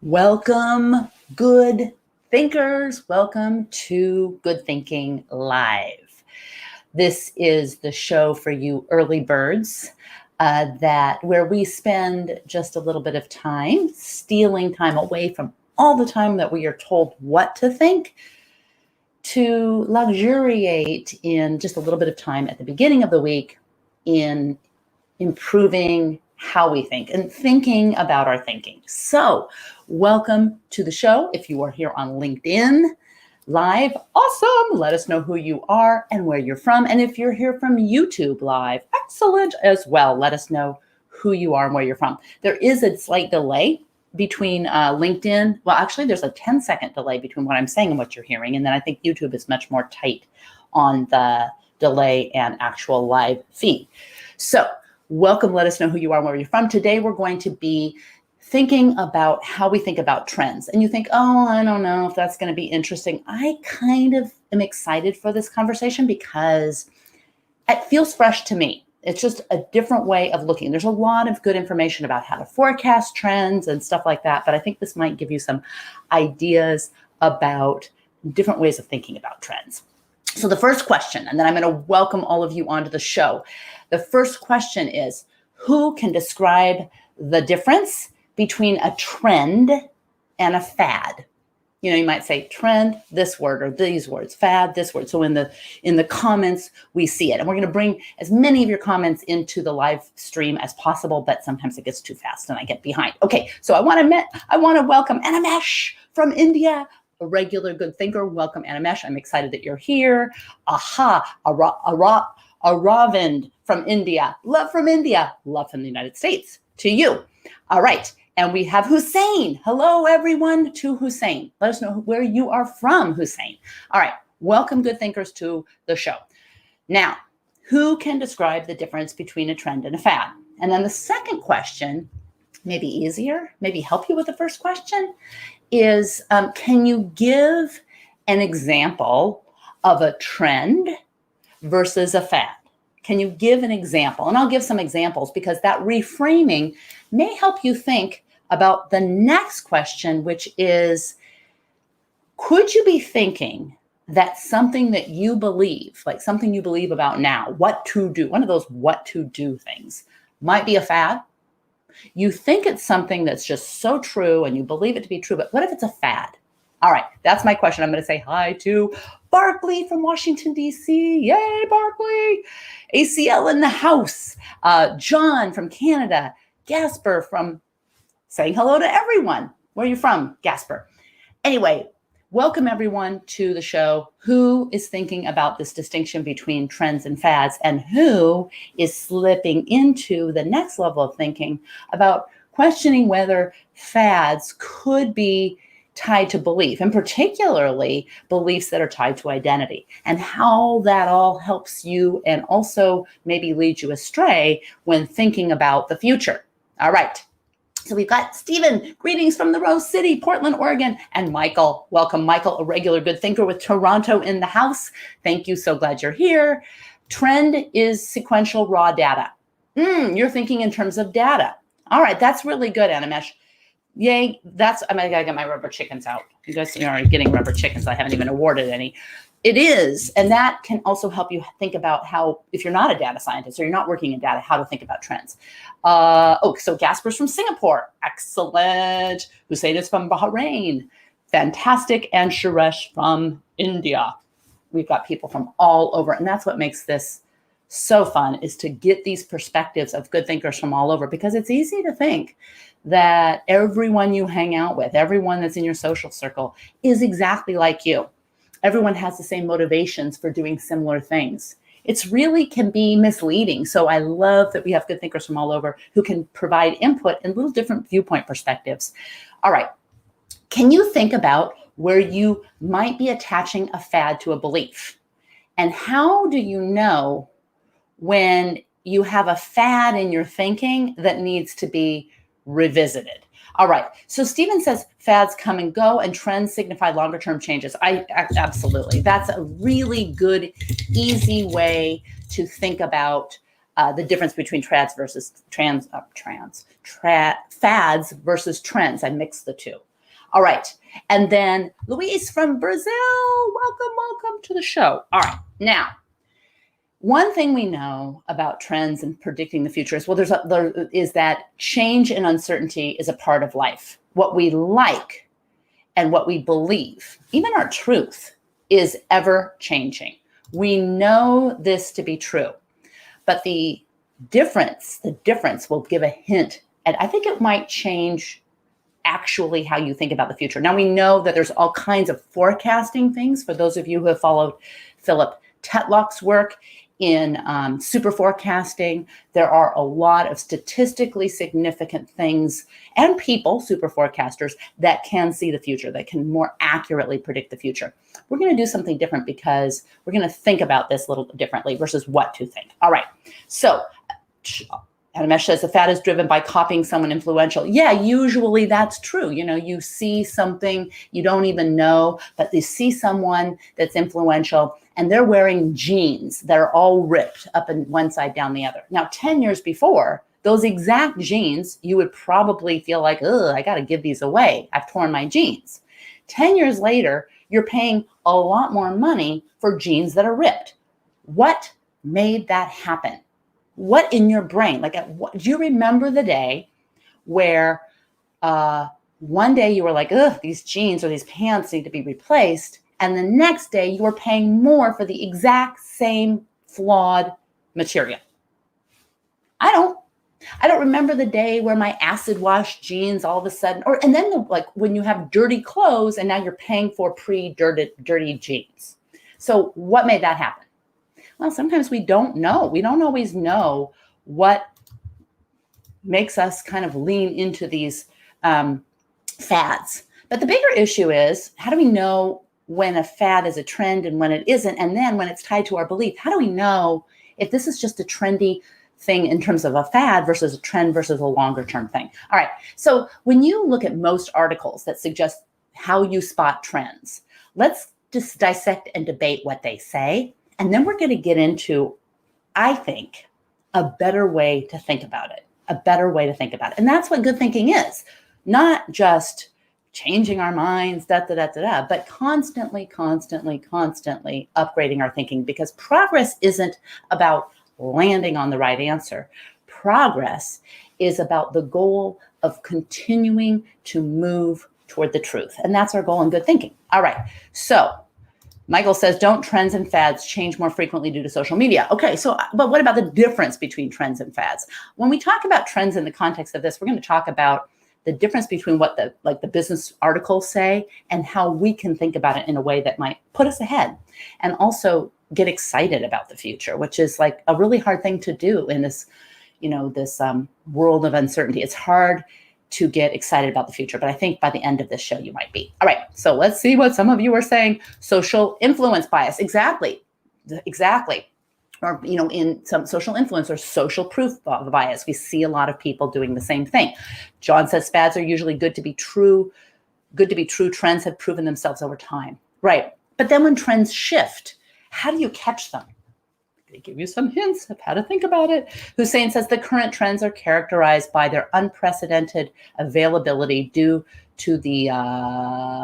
Welcome, good thinkers. Welcome to Good Thinking Live. This is the show for you early birds where we spend just a little bit of time stealing time away from all the time that we are told what to think to luxuriate in just a little bit of time at the beginning of the week in improving how we think and thinking about our thinking. So welcome to the show. If you are here on LinkedIn Live, awesome. Let us know who you are and where you're from. And if you're here from YouTube Live, excellent as well. Let us know who you are and where you're from. There is a slight delay between LinkedIn. Well, actually, there's a 10-second delay between what I'm saying and what you're hearing. And then I think YouTube is much more tight on the delay and actual live feed. So welcome. Let us know who you are and where you're from. Today, we're going to be thinking about how we think about trends. And you think, oh, I don't know if that's going to be interesting. I kind of am excited for this conversation because it feels fresh to me. It's just a different way of looking. There's a lot of good information about how to forecast trends and stuff like that. But I think this might give you some ideas about different ways of thinking about trends. So the first question, and then I'm going to welcome all of you onto the show. The first question is, who can describe the difference between a trend and a fad? You know, you might say trend, this word, or these words, fad, this word. So in the comments, we see it. And we're going to bring as many of your comments into the live stream as possible, but sometimes it gets too fast and I get behind. Okay, so I want to welcome Animesh from India, a regular good thinker. Welcome, Animesh. I'm excited that you're here. Aravind from India. Love from India. Love from the United States. To you. All right. And we have Hussein. Hello, everyone, to Hussein. Let us know where you are from, Hussein. All right. Welcome, good thinkers, to the show. Now, who can describe the difference between a trend and a fad? And then the second question, maybe easier, maybe help you with the first question, is can you give an example of a trend versus a fad? Can you give an example? And I'll give some examples because that reframing may help you think about the next question, which is, could you be thinking that something that you believe, like something you believe about now, what to do, one of those what to do things, might be a fad? You think it's something that's just so true and you believe it to be true, but what if it's a fad? All right, that's my question. I'm going to say hi to Barkley from Washington, D.C. Yay, Barkley. ACL in the house. John from Canada. Gasper from saying hello to everyone. Where are you from, Gasper? Anyway, welcome everyone to the show. Who is thinking about this distinction between trends and fads, and who is slipping into the next level of thinking about questioning whether fads could be tied to belief, and particularly beliefs that are tied to identity, and how that all helps you and also maybe leads you astray when thinking about the future. All right. So we've got Stephen, greetings from the Rose City, Portland, Oregon, and Michael. Welcome, Michael, a regular good thinker with Toronto in the house. Thank you. So glad you're here. Trend is sequential raw data. You're thinking in terms of data. All right. That's really good, Animesh. Yay. I gotta get my rubber chickens out. You guys are already getting rubber chickens. I haven't even awarded any. It is. And that can also help you think about how, if you're not a data scientist or you're not working in data, how to think about trends. So Gasper's from Singapore. Excellent. Hussein is from Bahrain. Fantastic. And Suresh from India. We've got people from all over. And that's what makes this so fun, is to get these perspectives of good thinkers from all over, because it's easy to think that everyone you hang out with, everyone that's in your social circle is exactly like you. Everyone has the same motivations for doing similar things. It's really can be misleading. So I love that we have good thinkers from all over who can provide input and little different viewpoint perspectives. All right. Can you think about where you might be attaching a fad to a belief? And how do you know when you have a fad in your thinking that needs to be revisited? All right. So Stephen says fads come and go and trends signify longer term changes. Absolutely. That's a really good, easy way to think about the difference between fads versus trends. I mixed the two. All right. And then Luis from Brazil, welcome to the show. All right. Now, one thing we know about trends and predicting the future is, well, there is that change and uncertainty is a part of life. What we like and what we believe, even our truth, is ever changing. We know this to be true, but the difference will give a hint, and I think it might change actually how you think about the future. Now, we know that there's all kinds of forecasting things. For those of you who have followed Philip Tetlock's work in super forecasting, there are a lot of statistically significant things and people, super forecasters, that can see the future, that can more accurately predict the future. We're going to do something different because we're going to think about this a little differently versus what to think. All right. So Animesh says the fad is driven by copying someone influential. Yeah, usually that's true. You know, you see something you don't even know, but you see someone that's influential and they're wearing jeans that are all ripped up in one side, down the other. Now, 10 years before, those exact jeans, you would probably feel like, ugh, I got to give these away. I've torn my jeans. 10 years later, you're paying a lot more money for jeans that are ripped. What made that happen? What in your brain, do you remember the day where one day you were like, ugh, these jeans or these pants need to be replaced, and the next day you were paying more for the exact same flawed material? I don't remember the day where my acid wash jeans all of a sudden, and then when you have dirty clothes and now you're paying for dirty jeans. So what made that happen? Well, sometimes we don't know. We don't always know what makes us kind of lean into these fads. But the bigger issue is, how do we know when a fad is a trend and when it isn't? And then when it's tied to our belief, how do we know if this is just a trendy thing in terms of a fad versus a trend versus a longer term thing? All right. So when you look at most articles that suggest how you spot trends, let's just dissect and debate what they say. And then we're going to get into, I think, a better way to think about it, And that's what good thinking is. Not just changing our minds, but constantly upgrading our thinking, because progress isn't about landing on the right answer. Progress is about the goal of continuing to move toward the truth. And that's our goal in good thinking. All right. So Michael says, don't trends and fads change more frequently due to social media? Okay, but what about the difference between trends and fads? When we talk about trends in the context of this, we're going to talk about the difference between what the business articles say and how we can think about it in a way that might put us ahead and also get excited about the future, which is like a really hard thing to do in this, this world of uncertainty. It's hard to get excited about the future, but I think by the end of this show, you might be. All right, so let's see what some of you are saying. Social influence bias, exactly. Or, in some social influence or social proof bias, we see a lot of people doing the same thing. John says fads are usually good to be true. Trends have proven themselves over time. Right, but then when trends shift, how do you catch them? They give you some hints of how to think about it. Hussein says the current trends are characterized by their unprecedented availability due to the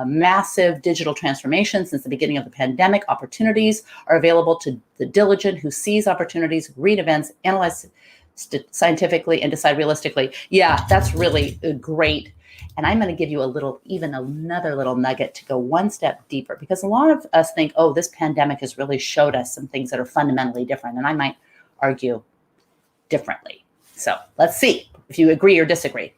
massive digital transformation since the beginning of the pandemic. Opportunities are available to the diligent who seize opportunities, read events, analyze scientifically, and decide realistically. Yeah, that's really great. And I'm going to give you another little nugget to go one step deeper, because a lot of us think, oh, this pandemic has really showed us some things that are fundamentally different. And I might argue differently. So let's see if you agree or disagree.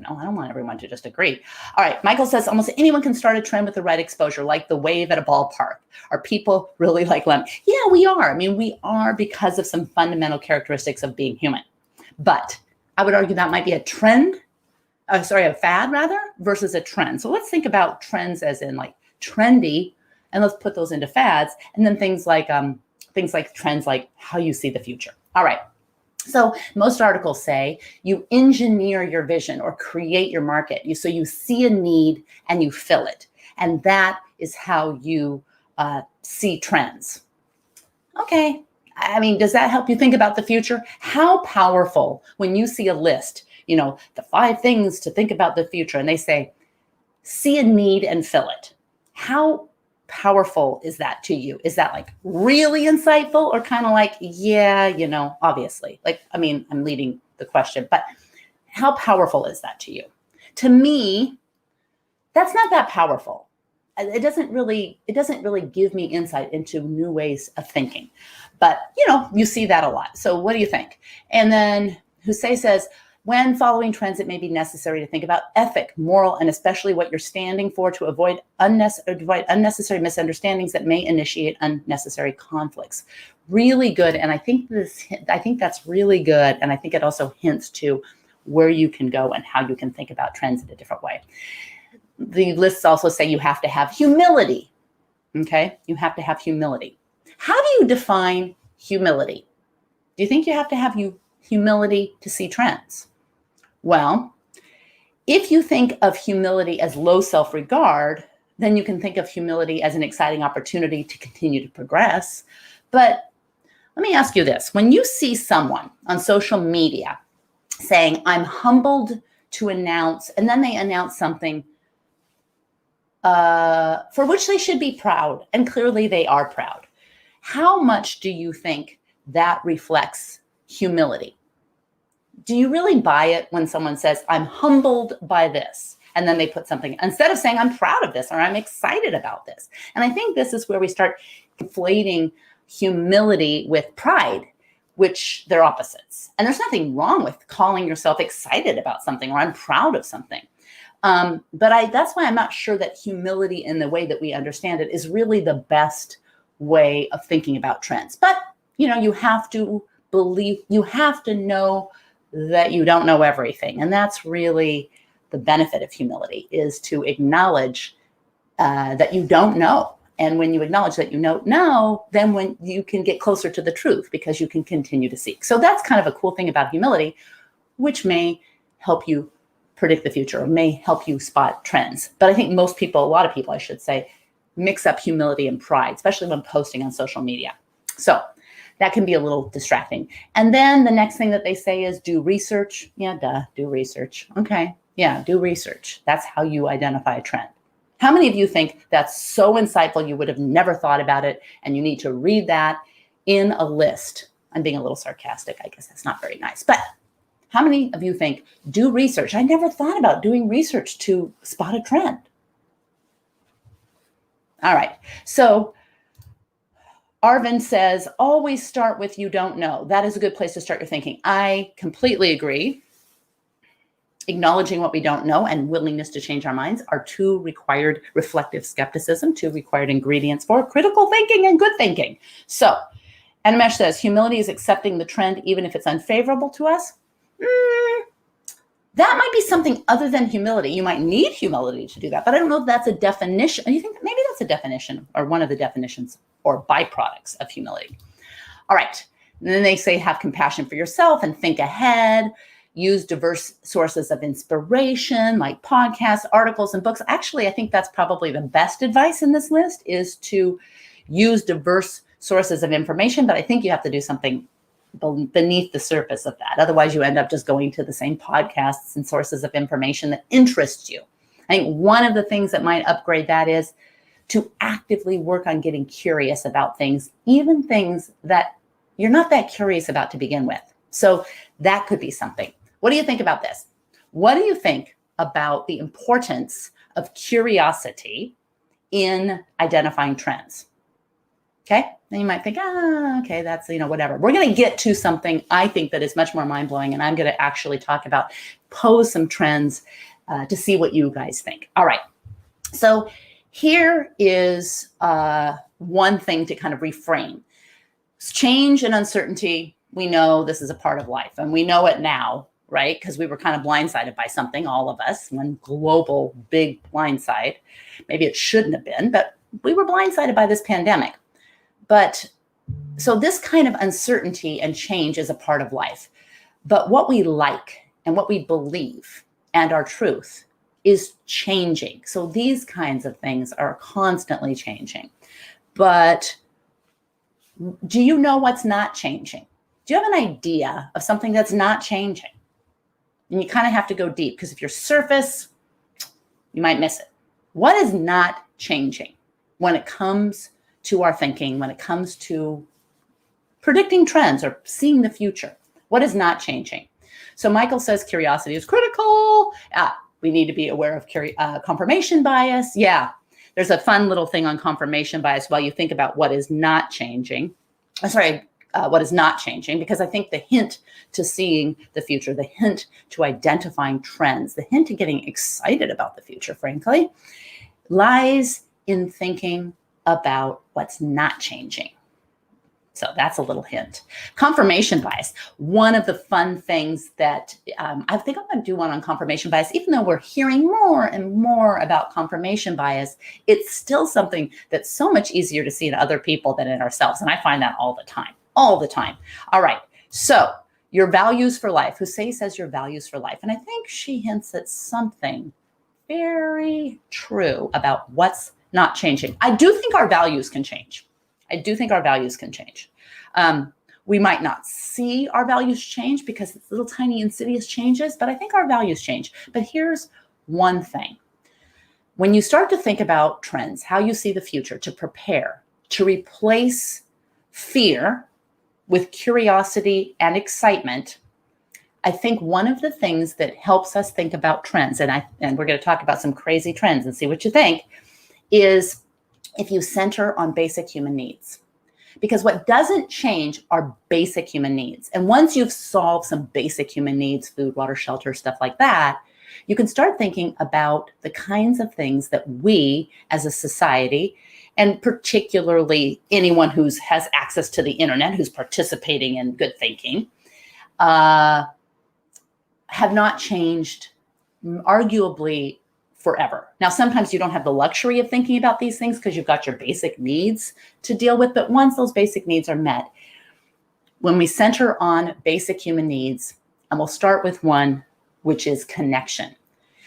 I don't want everyone to just agree. All right. Michael says almost anyone can start a trend with the right exposure, like the wave at a ballpark. Are people really like lemon? Yeah, we are. I mean, we are, because of some fundamental characteristics of being human. But I would argue that might be a fad rather, versus a trend. So let's think about trends as in like trendy, and let's put those into fads. And then things like trends, like how you see the future. All right. So most articles say you engineer your vision or create your market. So you see a need and you fill it. And that is how you see trends. Okay. I mean, does that help you think about the future? How powerful when you see a list, the 5 things to think about the future, and they say, see a need and fill it. How powerful is that to you? Is that like really insightful or kind of like, yeah, you know, obviously, like, I mean, I'm leading the question, but how powerful is that to you? To me, that's not that powerful. It doesn't really give me insight into new ways of thinking. But, you know, you see that a lot. So what do you think? And then Hussein says, when following trends, it may be necessary to think about ethic, moral, and especially what you're standing for to avoid unnecessary misunderstandings that may initiate unnecessary conflicts. Really good. And I think that's really good. And I think it also hints to where you can go and how you can think about trends in a different way. The lists also say you have to have humility. Okay, you have to have humility. How do you define humility? Do you think you have to have humility to see trends? Well, if you think of humility as low self-regard, then you can think of humility as an exciting opportunity to continue to progress. But let me ask you this. When you see someone on social media saying, I'm humbled to announce, and then they announce something for which they should be proud, and clearly they are proud, how much do you think that reflects humility? Do you really buy it when someone says, I'm humbled by this, and then they put something, instead of saying, I'm proud of this, or I'm excited about this? And I think this is where we start conflating humility with pride, which they're opposites. And there's nothing wrong with calling yourself excited about something, or I'm proud of something. But that's why I'm not sure that humility in the way that we understand it is really the best way of thinking about trends. But, you know, you have to know that you don't know everything. And that's really the benefit of humility, is to acknowledge that you don't know. And when you acknowledge that you don't know, then when you can get closer to the truth, because you can continue to seek. So that's kind of a cool thing about humility, which may help you predict the future, or may help you spot trends. But I think most people, a lot of people, I should say, mix up humility and pride, especially when posting on social media. So that can be a little distracting. And then the next thing that they say is do research. Yeah, duh, do research. Okay, yeah, do research. That's how you identify a trend. How many of you think that's so insightful you would have never thought about it, and you need to read that in a list? I'm being a little sarcastic. I guess that's not very nice. But how many of you think do research? I never thought about doing research to spot a trend. All right, so Arvind says, always start with you don't know. That is a good place to start your thinking. I completely agree. Acknowledging what we don't know and willingness to change our minds are two required reflective skepticism, two required ingredients for critical thinking and good thinking. So, Animesh says, humility is accepting the trend even if it's unfavorable to us. That might be something other than humility. You might need humility to do that, but I don't know if that's a definition. You think maybe that's a definition, or one of the definitions or byproducts of humility. All right. And then they say, have compassion for yourself and think ahead. Use diverse sources of inspiration like podcasts, articles, and books. Actually, I think that's probably the best advice in this list, is to use diverse sources of information. But I think you have to do something beneath the surface of that. Otherwise, you end up just going to the same podcasts and sources of information that interests you. I think one of the things that might upgrade that is to actively work on getting curious about things, even things that you're not that curious about to begin with. So that could be something. What do you think about this? What do you think about the importance of curiosity in identifying trends? Okay, then you might think, okay, that's, whatever. We're going to get to something I think that is much more mind-blowing, and I'm going to actually talk about, pose some trends to see what you guys think. All right, so here is one thing to kind of reframe. Change and uncertainty, we know this is a part of life, and we know it now, right? Because we were kind of blindsided by something, all of us, one global big blindside. Maybe it shouldn't have been, but we were blindsided by this pandemic. But so this kind of uncertainty and change is a part of life. But what we like and what we believe and our truth is changing. So these kinds of things are constantly changing. But do you know what's not changing? Do you have an idea of something that's not changing? And you kind of have to go deep, because if you're surface, you might miss it. What is not changing when it comes to our thinking, when it comes to predicting trends or seeing the future? What is not changing? So Michael says curiosity is critical. We need to be aware of confirmation bias. Yeah, there's a fun little thing on confirmation bias while you think about what is not changing. What is not changing, because I think the hint to seeing the future, the hint to identifying trends, the hint to getting excited about the future, frankly, lies in thinking about what's not changing. So that's a little hint. Confirmation bias. One of the fun things that I think I'm going to do one on confirmation bias, even though we're hearing more and more about confirmation bias, it's still something that's so much easier to see in other people than in ourselves. And I find that all the time. All right. So your values for life. Hussein says your values for life. And I think she hints at something very true about what's not changing. I do think our values can change. We might not see our values change because it's little tiny insidious changes, but I think our values change. But here's one thing. When you start to think about trends, how you see the future, to prepare, to replace fear with curiosity and excitement, I think one of the things that helps us think about trends, and we're going to talk about some crazy trends and see what you think, is if you center on basic human needs. Because what doesn't change are basic human needs. And once you've solved some basic human needs, food, water, shelter, stuff like that, you can start thinking about the kinds of things that we as a society, and particularly anyone who has access to the internet, who's participating in good thinking, have not changed arguably forever. Now, sometimes you don't have the luxury of thinking about these things because you've got your basic needs to deal with. But once those basic needs are met, when we center on basic human needs, and we'll start with one, which is connection.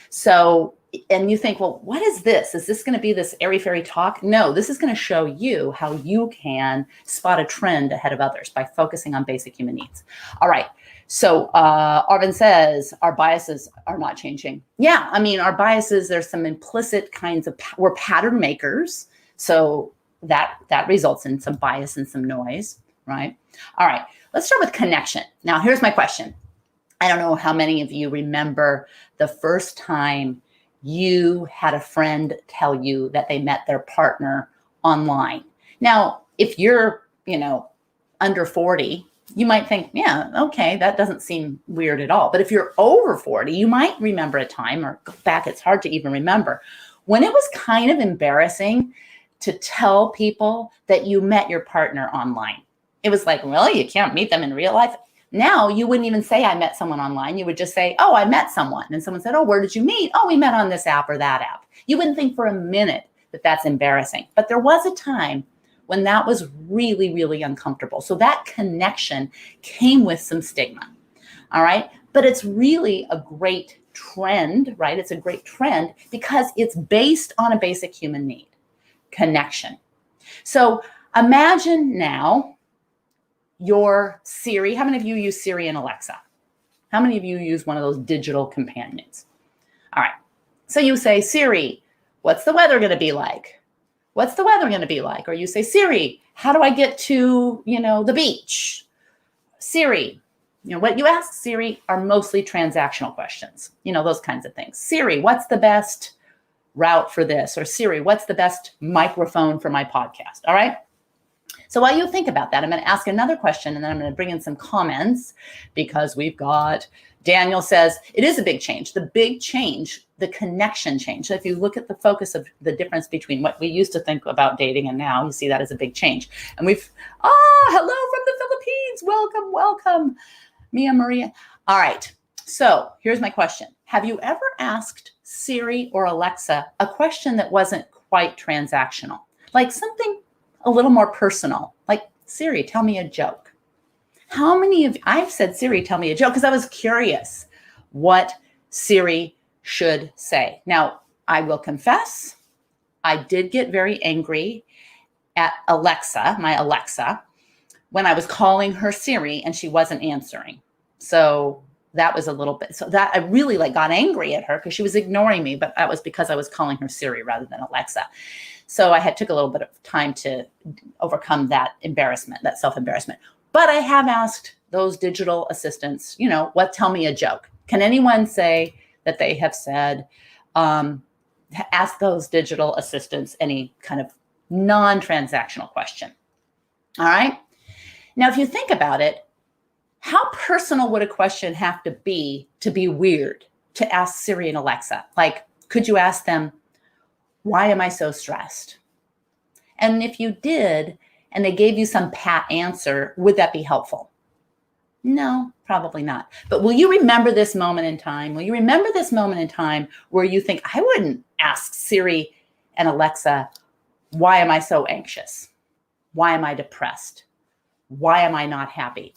So, and you think, well, what is this? Is this going to be this airy-fairy talk? No, this is going to show you how you can spot a trend ahead of others by focusing on basic human needs. All right. So Arvin says our biases are not changing. Yeah, I mean, our biases, there's some implicit kinds of, we're pattern makers. So that results in some bias and some noise, right? All right, let's start with connection. Now, here's my question. I don't know how many of you remember the first time you had a friend tell you that they met their partner online. Now, if you're, under 40, you might think, yeah, okay, that doesn't seem weird at all. But if you're over 40, you might remember a time, or go back, it's hard to even remember, when it was kind of embarrassing to tell people that you met your partner online. It was like, really? You can't meet them in real life? Now, you wouldn't even say, I met someone online. You would just say, oh, I met someone. And someone said, oh, where did you meet? Oh, we met on this app or that app. You wouldn't think for a minute that that's embarrassing. But there was a time when that was really, really uncomfortable. So that connection came with some stigma. All right. But it's really a great trend, right? It's a great trend because it's based on a basic human need, connection. So imagine now your Siri. How many of you use Siri and Alexa? How many of you use one of those digital companions? All right. So you say, Siri, what's the weather going to be like? What's the weather going to be like? Or you say, Siri, how do I get to, the beach? Siri, what you ask Siri are mostly transactional questions, those kinds of things. Siri, what's the best route for this? Or Siri, what's the best microphone for my podcast? All right. So while you think about that, I'm going to ask another question, and then I'm going to bring in some comments because we've got Daniel says, it is a big change. The big change, the connection change. So if you look at the focus of the difference between what we used to think about dating and now, you see that as a big change. And hello from the Philippines. Welcome, Mia Maria. All right. So here's my question. Have you ever asked Siri or Alexa a question that wasn't quite transactional? Like something a little more personal, like, Siri, tell me a joke. How many of you, I've said, Siri, tell me a joke, because I was curious what Siri should say. Now, I will confess, I did get very angry at Alexa, my Alexa, when I was calling her Siri and she wasn't answering. So that was a little bit, so that I really like got angry at her because she was ignoring me, but that was because I was calling her Siri rather than Alexa. So I took a little bit of time to overcome that embarrassment, that self-embarrassment. But I have asked those digital assistants, tell me a joke. Can anyone say that they have said, ask those digital assistants any kind of non-transactional question? All right. Now, if you think about it, how personal would a question have to be weird to ask Siri and Alexa? Like, could you ask them, why am I so stressed? And if you did, and they gave you some pat answer, would that be helpful? No, probably not. But will you remember this moment in time? Will you remember this moment in time where you think, I wouldn't ask Siri and Alexa, why am I so anxious? Why am I depressed? Why am I not happy?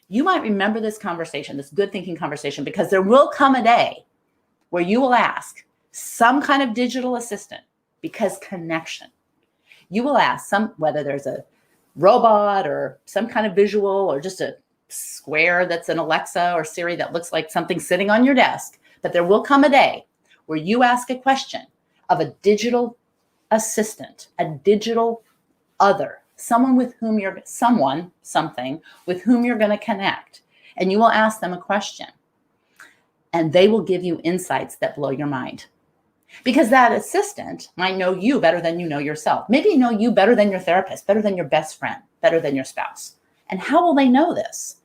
You might remember this conversation, this good thinking conversation, because there will come a day where you will ask some kind of digital assistant, because connection. You will ask whether there's a robot or some kind of visual or just a square that's an Alexa or Siri that looks like something sitting on your desk. But there will come a day where you ask a question of a digital assistant, a digital other, something with whom you're going to connect. And you will ask them a question. And they will give you insights that blow your mind. Because that assistant might know you better than you know yourself. Maybe know you better than your therapist, better than your best friend, better than your spouse. And how will they know this?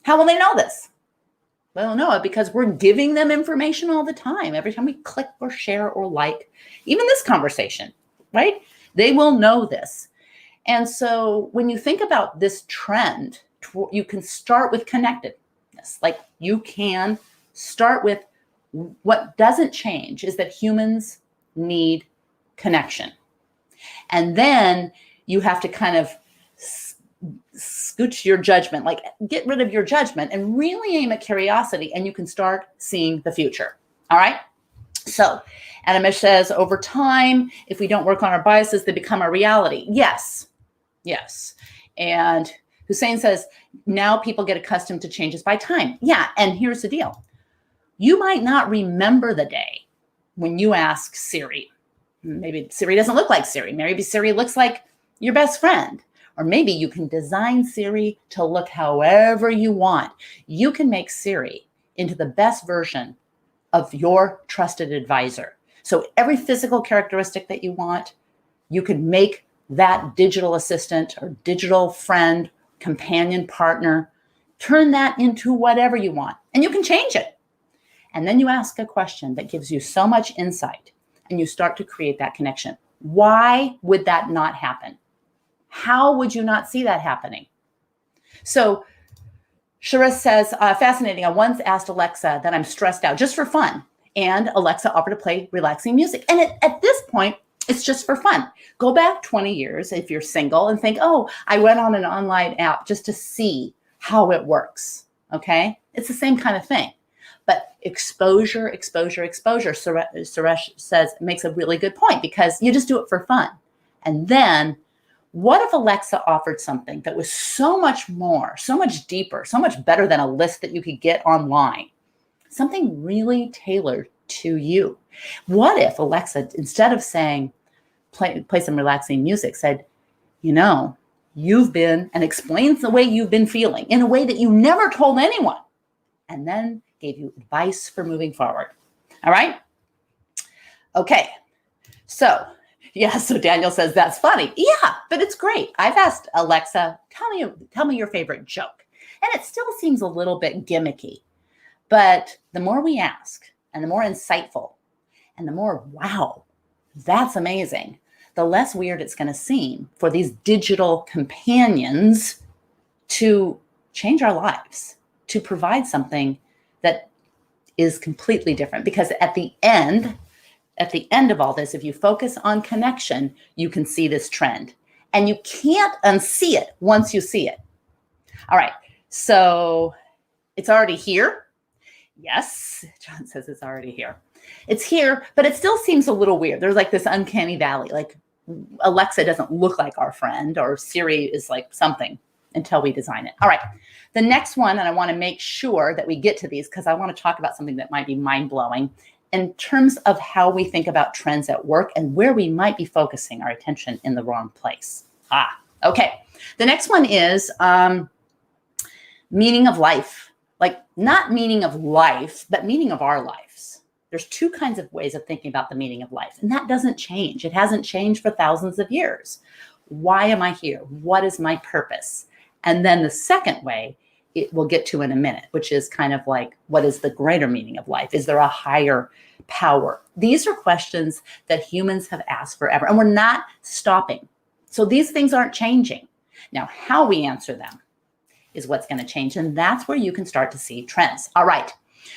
How will they know this? They'll know it because we're giving them information all the time. Every time we click or share or like, even this conversation, right? They will know this. And so when you think about this trend, you can start with connectedness. Like you can start with what doesn't change is that humans need connection. And then you have to kind of scooch your judgment, like get rid of your judgment and really aim at curiosity, and you can start seeing the future. All right. So Anamish says, over time, if we don't work on our biases, they become our reality. Yes. Yes. And Hussein says, now people get accustomed to changes by time. Yeah. And here's the deal. You might not remember the day when you ask Siri. Maybe Siri doesn't look like Siri. Maybe Siri looks like your best friend. Or maybe you can design Siri to look however you want. You can make Siri into the best version of your trusted advisor. So every physical characteristic that you want, you can make that digital assistant or digital friend, companion, partner, turn that into whatever you want. And you can change it. And then you ask a question that gives you so much insight and you start to create that connection. Why would that not happen? How would you not see that happening? So Sharis says, fascinating. I once asked Alexa that I'm stressed out just for fun. And Alexa offered to play relaxing music. And at this point, it's just for fun. Go back 20 years if you're single and think, oh, I went on an online app just to see how it works. Okay? It's the same kind of thing. But exposure. Suresh says makes a really good point because you just do it for fun. And then what if Alexa offered something that was so much more, so much deeper, so much better than a list that you could get online? Something really tailored to you. What if Alexa, instead of saying, play some relaxing music, said, you've been, and explains the way you've been feeling in a way that you never told anyone, and then gave you advice for moving forward. All right? Okay. So Daniel says, that's funny. Yeah, but it's great. I've asked Alexa, tell me your favorite joke. And it still seems a little bit gimmicky. But the more we ask and the more insightful and the more, wow, that's amazing, the less weird it's going to seem for these digital companions to change our lives, to provide something that is completely different. Because at the end of all this, if you focus on connection, you can see this trend. And you can't unsee it once you see it. All right, so it's already here. Yes, John says it's already here. It's here, but it still seems a little weird. There's like this uncanny valley. Like Alexa doesn't look like our friend, or Siri is like something. until we design it. All right. The next one, and I want to make sure that we get to these because I want to talk about something that might be mind-blowing in terms of how we think about trends at work and where we might be focusing our attention in the wrong place. Okay. The next one is meaning of life. Like not meaning of life, but meaning of our lives. There's two kinds of ways of thinking about the meaning of life, and that doesn't change. It hasn't changed for thousands of years. Why am I here? What is my purpose? And then the second way, it we'll get to in a minute, which is kind of like, what is the greater meaning of life? Is there a higher power? These are questions that humans have asked forever, and we're not stopping. So these things aren't changing. Now, how we answer them is what's going to change, and that's where you can start to see trends. All right.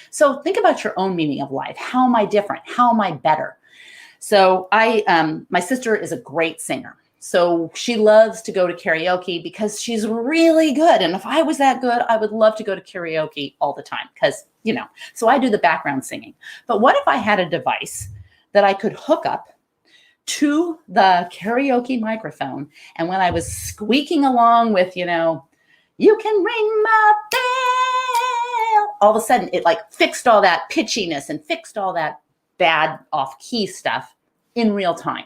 So think about your own meaning of life. How am I different? How am I better? So my sister is a great singer. So she loves to go to karaoke because she's really good. And if I was that good, I would love to go to karaoke all the time because, so I do the background singing. But what if I had a device that I could hook up to the karaoke microphone, and when I was squeaking along with, you can ring my bell, all of a sudden it like fixed all that pitchiness and fixed all that bad off-key stuff in real time.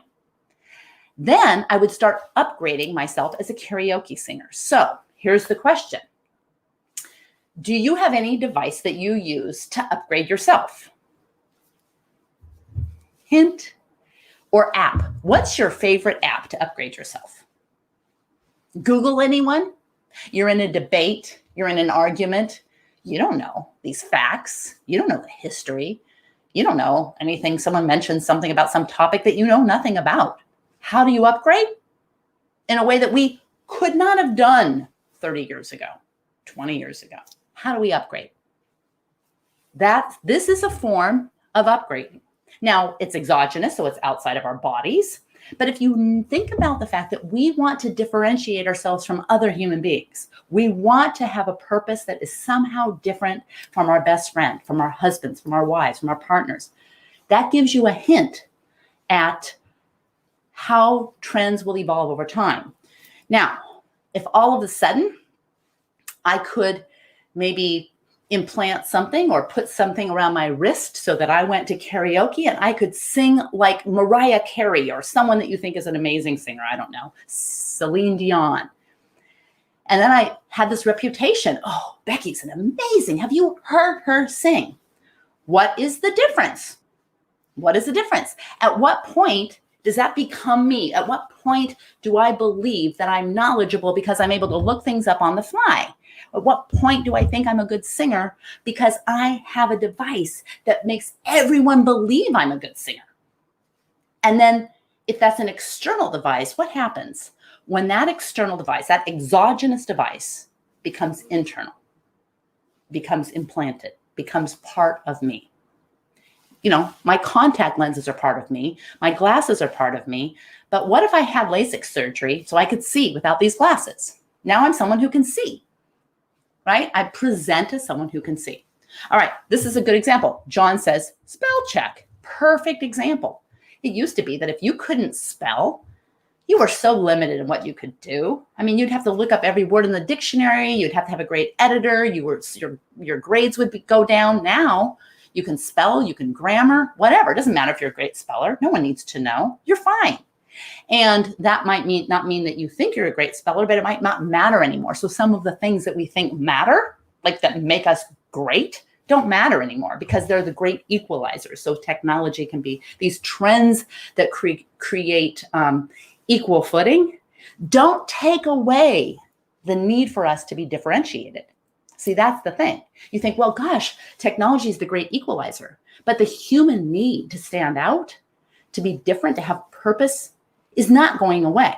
Then I would start upgrading myself as a karaoke singer. So here's the question. Do you have any device that you use to upgrade yourself? Hint or app. What's your favorite app to upgrade yourself? Google anyone? You're in a debate. You're in an argument. You don't know these facts. You don't know the history. You don't know anything. Someone mentions something about some topic that you know nothing about. How do you upgrade? In a way that we could not have done 30 years ago, 20 years ago. How do we upgrade? This is a form of upgrading. Now, it's exogenous, so it's outside of our bodies. But if you think about the fact that we want to differentiate ourselves from other human beings, we want to have a purpose that is somehow different from our best friend, from our husbands, from our wives, from our partners. That gives you a hint at how trends will evolve over time. Now, if all of a sudden I could maybe implant something or put something around my wrist so that I went to karaoke and I could sing like Mariah Carey or someone that you think is an amazing singer, I don't know, Celine Dion. And then I had this reputation. Oh, Becky's an amazing. Have you heard her sing? What is the difference? What is the difference? At what point does that become me? At what point do I believe that I'm knowledgeable because I'm able to look things up on the fly? At what point do I think I'm a good singer because I have a device that makes everyone believe I'm a good singer? And then if that's an external device, what happens when that external device, that exogenous device, becomes internal, becomes implanted, becomes part of me? My contact lenses are part of me. My glasses are part of me. But what if I had LASIK surgery so I could see without these glasses? Now I'm someone who can see, right? I present as someone who can see. All right, this is a good example. John says, spell check. Perfect example. It used to be that if you couldn't spell, you were so limited in what you could do. I mean, you'd have to look up every word in the dictionary. You'd have to have a great editor. Your grades would go down. Now, you can spell, you can grammar, whatever. It doesn't matter if you're a great speller. No one needs to know. You're fine. And that might not mean that you think you're a great speller, but it might not matter anymore. So some of the things that we think matter, like that make us great, don't matter anymore because they're the great equalizers. So technology can be these trends that create equal footing. Don't take away the need for us to be differentiated. See, that's the thing. You think, well, gosh, technology is the great equalizer, but the human need to stand out, to be different, to have purpose is not going away.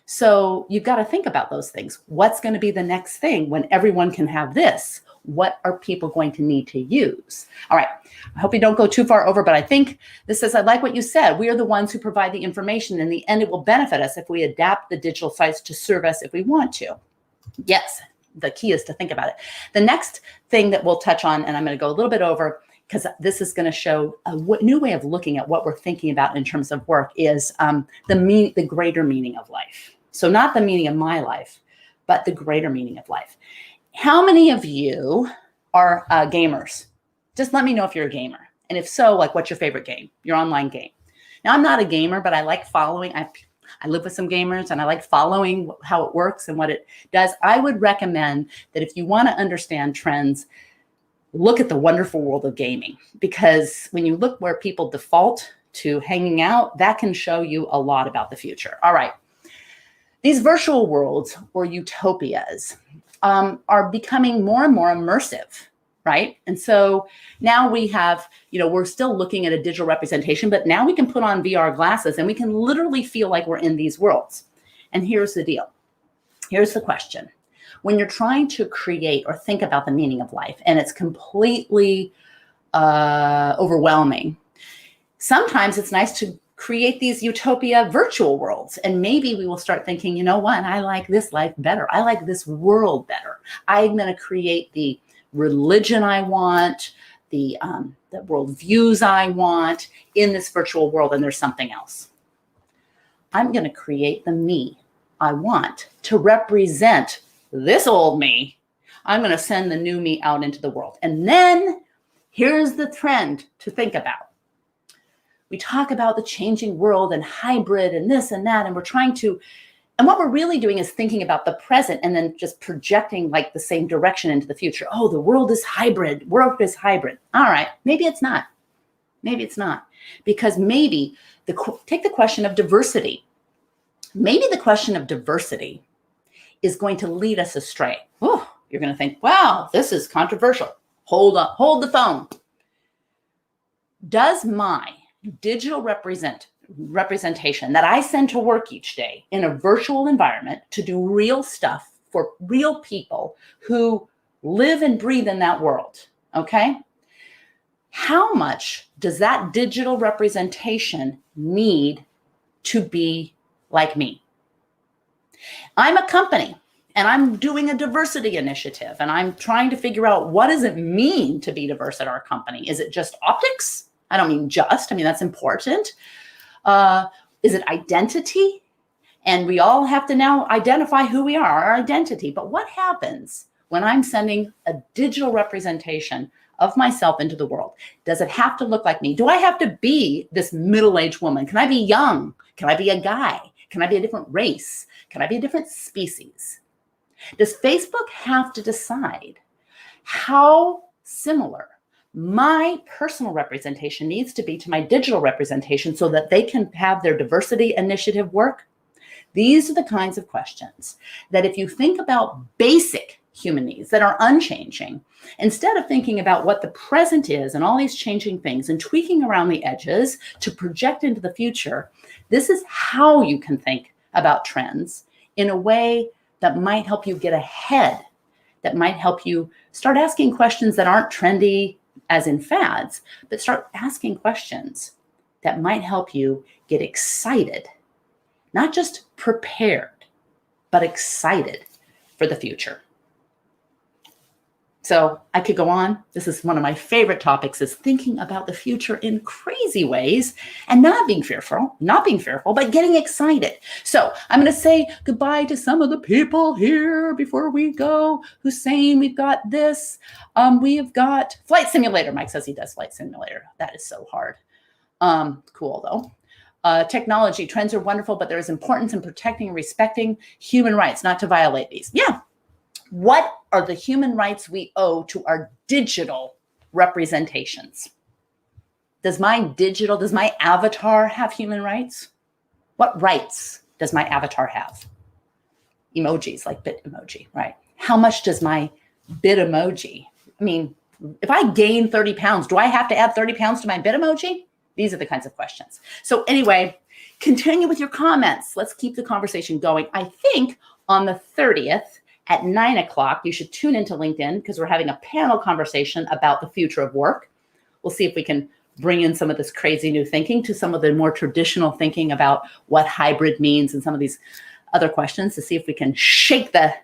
So you've got to think about those things. What's going to be the next thing when everyone can have this? What are people going to need to use? All right. I hope you don't go too far over, but I think this says, I like what you said. We are the ones who provide the information. In the end, it will benefit us if we adapt the digital sites to serve us if we want to. Yes. The key is to think about it. The next thing that we'll touch on, and I'm going to go a little bit over because this is going to show a new way of looking at what we're thinking about in terms of work, is the greater meaning of life. So not the meaning of my life, but the greater meaning of life. How many of you are gamers? Just let me know if you're a gamer. And if so, like, what's your favorite game, your online game? Now, I'm not a gamer, but I like following. I live with some gamers and I like following how it works and what it does. I would recommend that if you want to understand trends, look at the wonderful world of gaming, because when you look where people default to hanging out, that can show you a lot about the future. All right. These virtual worlds or utopias are becoming more and more immersive, right? And so now we have, we're still looking at a digital representation, but now we can put on VR glasses and we can literally feel like we're in these worlds. And here's the deal. Here's the question. When you're trying to create or think about the meaning of life and it's completely overwhelming, sometimes it's nice to create these utopia virtual worlds. And maybe we will start thinking, you know what? I like this life better. I like this world better. I'm going to create the religion I want, the world views I want in this virtual world, and there's something else. I'm going to create the me I want to represent this old me. I'm going to send the new me out into the world. And then here's the trend to think about. We talk about the changing world and hybrid and this and that, and what we're really doing is thinking about the present and then just projecting like the same direction into the future. Oh, the world is hybrid. Work is hybrid. All right. Maybe it's not. Maybe it's not. Because maybe take the question of diversity. Maybe the question of diversity is going to lead us astray. Oh, you're going to think, wow, this is controversial. Hold up. Hold the phone. Does my digital representation that I send to work each day in a virtual environment to do real stuff for real people who live and breathe in that world, okay? How much does that digital representation need to be like me? I'm a company and I'm doing a diversity initiative and I'm trying to figure out, what does it mean to be diverse at our company? Is it just optics? I don't mean just, that's important. Is it identity? And we all have to now identify who we are, our identity. But what happens when I'm sending a digital representation of myself into the world? Does it have to look like me? Do I have to be this middle-aged woman? Can I be young? Can I be a guy? Can I be a different race? Can I be a different species? Does Facebook have to decide how similar my personal representation needs to be to my digital representation so that they can have their diversity initiative work? These are the kinds of questions that, if you think about basic human needs that are unchanging, instead of thinking about what the present is and all these changing things and tweaking around the edges to project into the future, this is how you can think about trends in a way that might help you get ahead, that might help you start asking questions that aren't trendy as in fads, but start asking questions that might help you get excited, not just prepared, but excited for the future. So I could go on. This is one of my favorite topics, is thinking about the future in crazy ways and not being fearful, but getting excited. So I'm going to say goodbye to some of the people here before we go. Hussein, we've got this. We have got Flight Simulator. Mike says he does Flight Simulator. That is so hard. Cool though. Technology trends are wonderful, but there is importance in protecting and respecting human rights, not to violate these. Yeah. What are the human rights we owe to our digital representations? Does my avatar have human rights? What rights does my avatar have? Emojis, like bit emoji, right? How much does my bit emoji? If I gain 30 pounds, do I have to add 30 pounds to my bit emoji? These are the kinds of questions. So anyway, continue with your comments. Let's keep the conversation going. I think on the 30th, at 9 o'clock, you should tune into LinkedIn, because we're having a panel conversation about the future of work. We'll see if we can bring in some of this crazy new thinking to some of the more traditional thinking about what hybrid means and some of these other questions, to see if we can shake the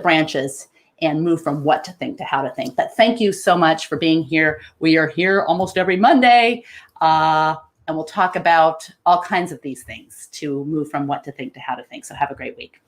branches and move from what to think to how to think. But thank you so much for being here. We are here almost every Monday, and we'll talk about all kinds of these things to move from what to think to how to think. So have a great week.